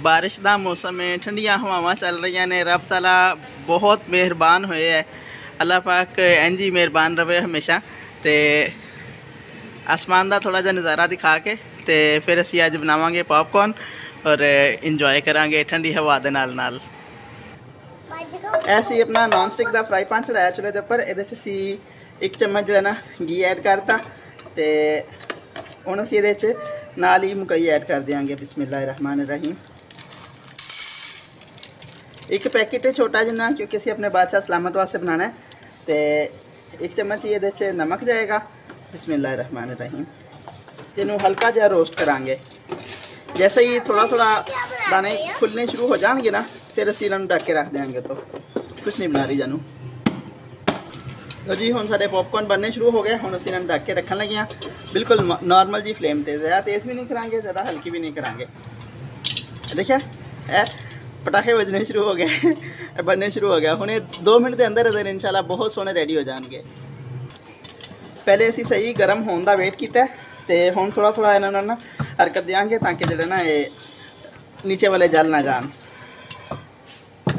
बारिश का मौसम है, ठंडिया हवावां चल रही ने। रब ताला बहुत मेहरबान होए है। अल्लाह पाक इंज ही मेहरबान रहे हमेशा। तो आसमान का थोड़ा जहा नज़ारा दिखा के तो फिर असी अज बनावांगे पॉपकॉर्न और इंजॉय करांगे ठंडी हवा के नाल। ऐसे अपना नॉन स्टिक का फ्राई पैन चढ़ाया चूल्हे के उपर। ये एक चम्मच जो है ना घी ऐड करता तो हुण असीं इहदे च नाल ही मकई ऐड कर देंगे। बिस्मिल्लाहिर्रहमानिर्रहीम। एक पैकेट है छोटा जिन्ना, क्योंकि असीं अपने बादशाह सलामत वास्ते बनाना है। तो एक चम्मच ही इहदे च नमक जाएगा। बिस्मिल्लाहिर्रहमानिर्रहीम। इनू हल्का जहा रोस्ट करांगे। जैसे ही थोड़ा थोड़ा दाने खुलने शुरू हो जाएंगे ना, फिर असीं इन्हां नूं ढक के रख देंगे। तो कुछ नहीं बना रही जानू। तो जी हुण साडे पॉपकॉर्न बनने शुरू हो गए। हुण असीं इन्हां नूं ढक के रखन लगे हाँ, बिल्कुल नॉर्मल जी फ्लेम ते। ज़्यादा तेज़ भी नहीं करांगे, ज़्यादा हल्की भी नहीं करांगे। देखिए पटाखे बजने शुरू हो गए, बनने शुरू हो गया। हुण 2 मिनट के अंदर अंदर इंशाल्लाह बहुत सोहने रेडी हो जाएंगे। पहले असीं सही गर्म होने का वेट किया तो हुण थोड़ा थोड़ा इन्हां ना हरकत देंगे ताकि जो ना ये नीचे वाले जल ना जान।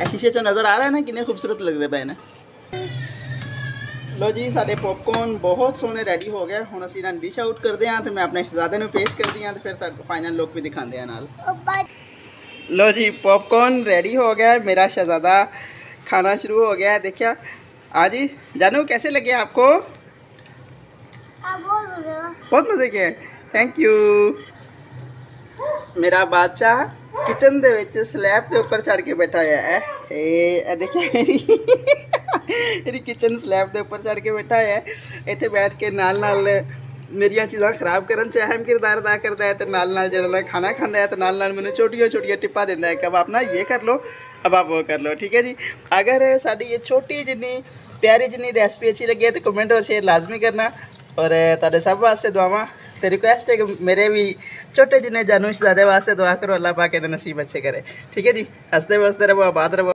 शीशे चो नज़र आ रहा है ना कितने खूबसूरत लगते पे ने। लो जी साडे पॉपकॉर्न बहुत सोहने रेडी हो गए। हुण असीं इन्हां डिश आउट करते हैं तो मैं अपने शहजादे नूं पेश करती हाँ, तो फिर तुहानूं फाइनल लुक भी दिखाते हैं नाल। लो जी पॉपकॉर्न रेडी हो गया है। मेरा शहजादा खाना शुरू हो गया है। देखिए हाँ जी जानू कैसे लगे आपको? बहुत मज़े के हैं। Thank you. मेरा बादशाह किचन दे विच स्लैब के उपर चढ़ के बैठा है। देखिए मेरी किचन स्लैब के उपर चढ़ के बैठा है। इत्थे बैठ के नाल नाल मेरिया चीज़ां खराब करन च अहम किरदार अदा करता है। तो नाल नाल जो खाना खाता है तो नाल नाल मैंने छोटिया छोटिया टिप्पा देता है कि अब आप ना ये कर लो, अब आप वो कर लो। ठीक है जी। अगर साड़ी ये छोटी जिन्नी प्यारी जिन्नी रेसिपी अच्छी लगी है तो कमेंट और शेयर लाजमी करना। और तुहाडे सब वास्ते दुआवां तो रिक्वेस्ट है कि मेरे भी छोटे जिन्ने जानू शहजादे वास्ते दुआ करो, अल्लाह पाक इहदे नसीब अच्छे करे। ठीक है जी। हंसते वसते रहो, आबाद रहो।